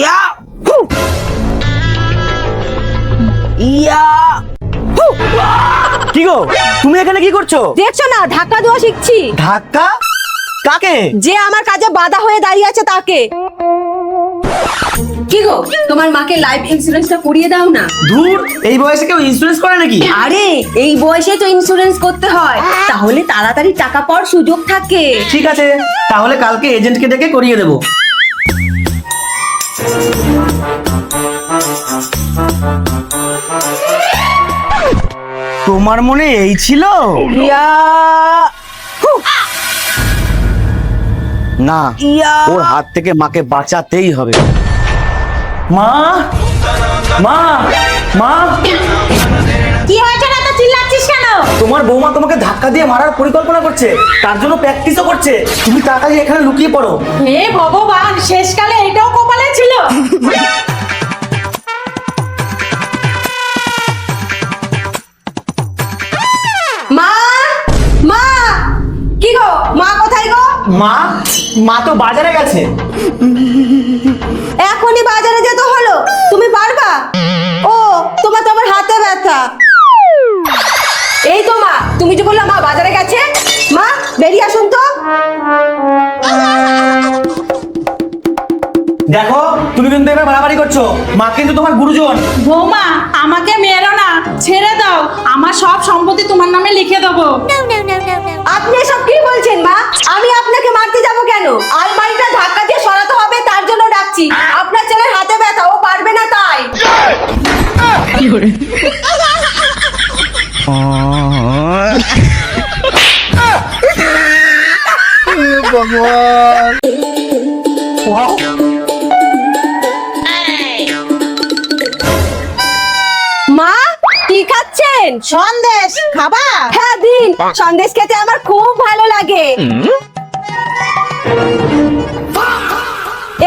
ইয়া হু। ইয়া হু। কি গো তুমি এখানে কি করছো? দেখছো না ধাক্কা দেওয়া শিখছি। ধাক্কা? কাকে? যে আমার কাজে বাধা হয়ে দাঁড়িয়ে আছে তাকে। কি গো তোমার মাকে লাইফ ইন্স্যুরেন্সটা করিয়ে দাও না। ধুর, এই বয়সে কেউ ইন্স্যুরেন্স করে নাকি? আরে এই বয়সে তো ইন্স্যুরেন্স করতে হয়, তাহলে তাড়াতাড়ি টাকা পাওয়ার সুযোগ থাকে। ঠিক আছে, তাহলে কালকে এজেন্টকে ডেকে করিয়ে দেবো। তোমার মনে এই ছিল? ইয়া হু। না, ইয়া ওর হাত থেকে মাকে বাঁচাতেই হবে। মা, মা, মা, কি হয়েছে না তো চিল্লাচ্ছিস কেন? তোমার বৌমা তোমাকে ধাক্কা দিয়ে মারার পরিকল্পনা করছে, তার জন্য প্র্যাকটিসও করছে। তুমি তাড়াতাড়ি এখানে লুকিয়ে পড়ো। হে ভগবান, শেষকালে এটাও কপালে ছিল। মা, মা, কি গো মা কোথায় গো? মা, মা তো বাজারে গেছে। এখনই বাজারে যেতে হলো, তুমি পারবা? ও তোমার তো আমার হাতে ব্যথা। এই তো মা, তুমি যে বললা মা বাজারে গেছে, মা বেরিয়ে আসুন তো। দেখো, তুমি কিন্তু এবার বাড়াবাড়ি করছো। মা কিন্তু তোমার গুরুজন। বৌমা আমাকে মেরো না, ছেড়ে দাও, আমার সব সম্পত্তি তোমার নামে লিখে দেবো। আপনি এসব কি বলছেন মা? আমি আপনাকে মারতে যাব কেন? আলমারিটা ধাক্কা দিয়ে সরাতে হবে, তার জন্য ডাকছি। আপনার ছেলের হাতে ব্যথা, ও পারবে না তাই। মা কি খাচ্ছেন? সন্দেশ খাবা? হ্যাঁ দিন, সন্দেশ খেতে আমার খুব ভালো লাগে।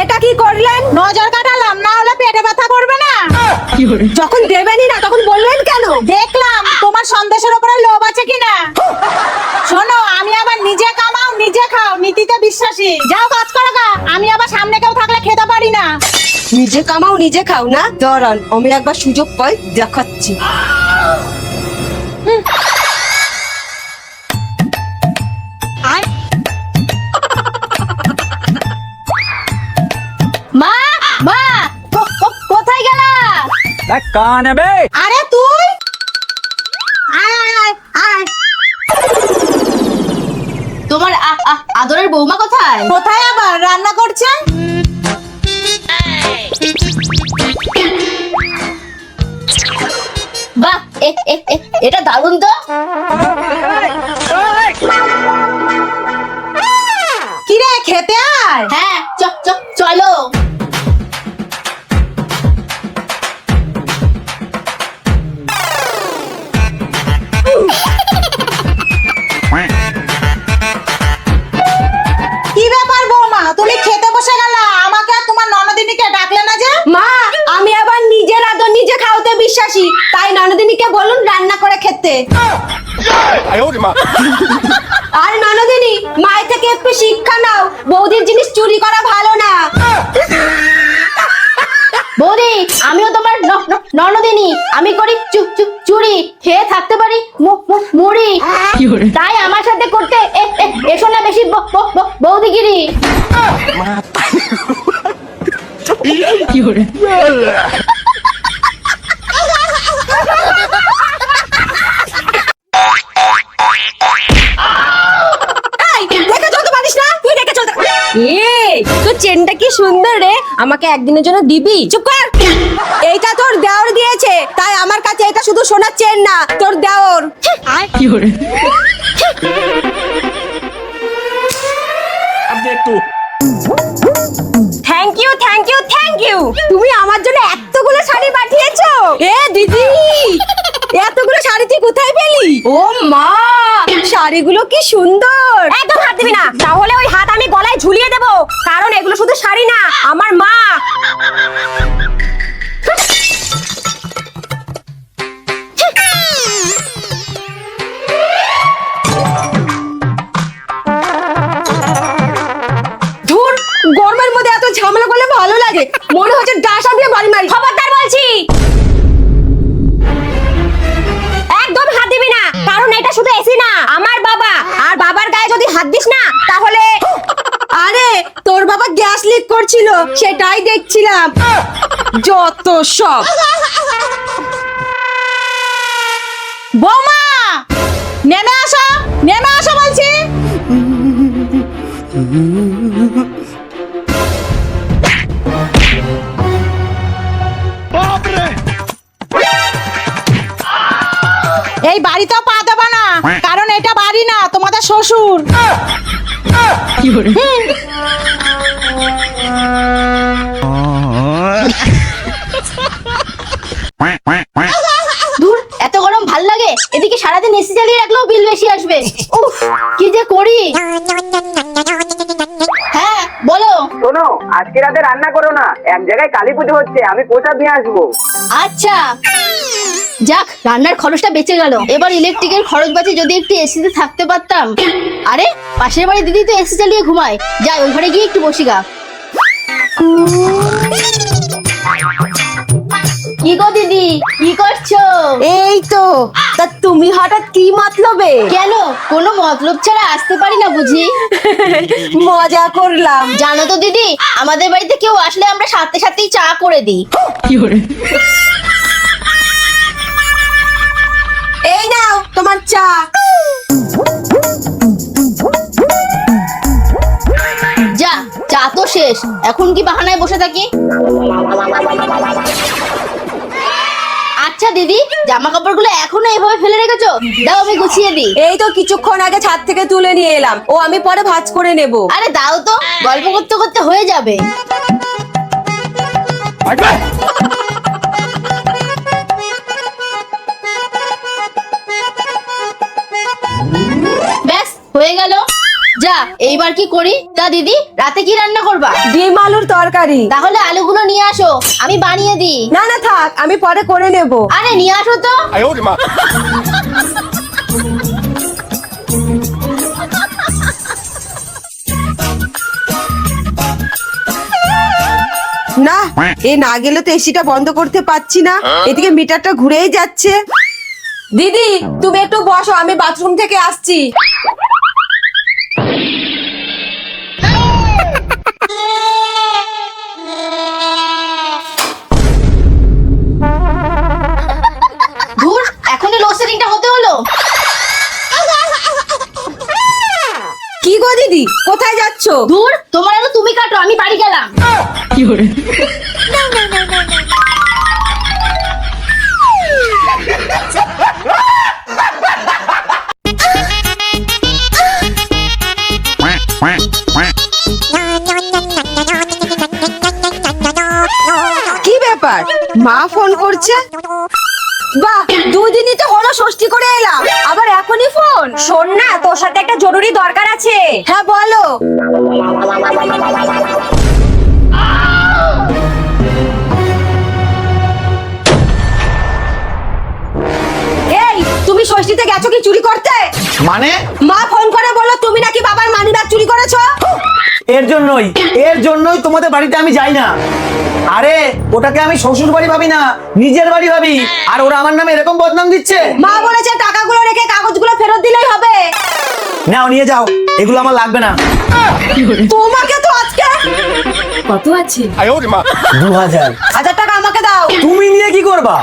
এটা কি করলেন? নজর কাটালাম, না হলে পেটে ব্যথা করবে না। যখন দেবেনই না তখন বললেন কেন? দেখলাম তোমার সন্দেশের উপরে লোভ আছে কিনা। শোনো, আমি আবার নিজে কামাও নিজে খাও নীতিতে বিশ্বাসী। যাও কাজ করো গা, আমি আবার সামনে কেউ থাকলে খেতে পারি না। নিজে কামাও নিজে খাও না? দাঁড়ান, আমি একবার সুযোগ পাই, দেখাচ্ছি। মা, মা, কোথায় গেলা? কান বে। আরে তুই আয় আয় আয় আয়। তোমার আদরের বৌমা কোথায়? কোথায় আবার রান্না করছে? বাহ, এটা দারুণ তো। কিরে খেতে আয়। হ্যাঁ চলো। কি ব্যাপার বৌমা, তুমি খেতে বসে গেলা, আমাকে আর তোমার ননদিনীকে ডাকলে না যে? মা, আমি আবার নিজের আদর নিজে খাওয়াতে বিশ্বাসী, তাই ননদিনীকে বলুন রান্না করে খেতে। আর ননদিনী, মায়ের থেকে একটু শিক্ষা নাও, বৌদির জিনিস চুরি করা ভালো না। বৌদি, আমিও তোমার ননদিনী, আমি করি চুরি, খেয়ে থাকতে পারি মুড়ি, তাই আমার সাথে করতে এসো না বেশি বৌদিগিরি। দেখে চলতে পারিস না? তুই দেখে চলতে। তোর চেনটা কি সুন্দর রে, আমাকে একদিনের জন্য দিবি? চুপ কর। এইটা তোর দেওর দিয়েছে, তাই আমার কাছে এটা শুধু সোনার চেন না, তোর দেওর। Thank you thank you thank you. তুমি আমার জন্য এতগুলো শাড়ি পাঠিয়েছো? এ দিদি, এতগুলো শাড়ি তুই কোথায় পেলি? ও মা, শাড়িগুলো কি সুন্দর। একদম হাত দিবি না, তাহলে ওই হাত আমি গলায় ঝুলিয়ে দেব, কারণ এগুলো শুধু শাড়ি না, আমার মা। ধুর, গরমের মধ্যে এত ঝামেলা করলে ভালো লাগে, মনে হচ্ছে ঠিক করছিল সেটাই দেখছিলাম। যত সব। বৌমা নেমে আসো, নেমে আসো বলছি। এই বাড়িতেও পা দেবা না, কারণ এটা বাড়ি না, তোমাদের শ্বশুর। ধুর, এত গরম ভাল লাগে, এদিকে সারাদিন এসি চালিয়ে রাখলেও বিল বেশি আসবে। উফ, কি যে করি। হ্যাঁ বলো। শোনো, আজকে রাতে রান্না করো না, এক জায়গায় কালী পুজো হচ্ছে, আমি প্রসাদ নিয়ে আসবো। আচ্ছা, যাক রান্নার খরচটা বেঁচে গেল। এবার ইলেকট্রিকের খরচ বাঁচে যদি একটু এসিতে থাকতে পারতাম। আরে পাশের বাড়ি দিদি তো এসি চালিয়ে ঘুমায়, যাই ওই ঘরে গিয়ে একটু বসি গা। কি গো দিদি, কি করছো? এই তো। তা তুমি হঠাৎ কি মতলবে? কেন, কোনো মতলব ছাড়া আসতে পারি না বুঝি? মজা করলাম। জানো তো দিদি, আমাদের বাড়িতে কেউ আসলে আমরা সাথে সাথেই চা করে দিই। এই নাও তোমার চা। যা, চা তো শেষ, এখন কি বাহানায় বসে থাকি? আচ্ছা দিদি, জামা কাপড়গুলো এখনো এভাবে ফেলে রেখেছো? দাও আমি গুছিয়ে দিই। এই তো কিছুক্ষণ আগে ছাদ থেকে তুলে নিয়ে এলাম, ও আমি পরে ভাঁজ করে নেব। আরে দাও তো, গল্প করতে করতে হয়ে যাবে। ব্যাস হয়ে গেল। যা, এইবার কি করি? তা দিদি, রাতে কি রান্না করবা? ডিম আলুর তরকারি। তাহলে আলুগুলো নিয়ে আসো, আমি বানিয়ে দিই। না না থাক, আমি পরে করে নেব। আরে নিয়ে আসো তো। না, এ না গেলে তো এসিটা বন্ধ করতে পারছি না, এদিকে মিটারটা ঘুরেই যাচ্ছে। দিদি তুমি একটু বসো, আমি বাথরুম থেকে আসছি। ধুর, এখনই লোডশেডিংটা হতে হলো। কি গো দিদি, কোথায় যাচ্ছো? ধুর, তোমার আলো তুমি কাটো, আমি বাড়ি গেলাম। কি ব্যাপার, মা ফোন করছে? বাহ, দুদিনই তো হলো ষষ্ঠী করে এলাম, আবার এখনই ফোন? শোন না, তোর সাথে একটা জরুরি দরকার আছে। হ্যাঁ বলো। এই তুমি ষষ্ঠীতে গেছো কি চুরি করতে? মানে মা ফোন করে বললো তুমি নাকি বাবার মানিব্যাগ চুরি করেছো। এর জন্যই তোমাদের বাড়িতে আমি যাই না। আরে ওটাকে আমি শ্বশুর বাড়ি ভাবি না, নিজের বাড়ি ভাবি, আর ওরা আমার নামে এরকম বদনাম দিচ্ছে। মা বলেছে টাকাগুলো রেখে কাগজগুলো ফেরত দিলেই হবে। নাও নিয়ে যাও, এগুলো আমার লাগবে না। তোমাকে তো আজকে কত আছে? 2000। 1000 টাকা আমাকে দাও। তুমি নিয়ে কি করবা?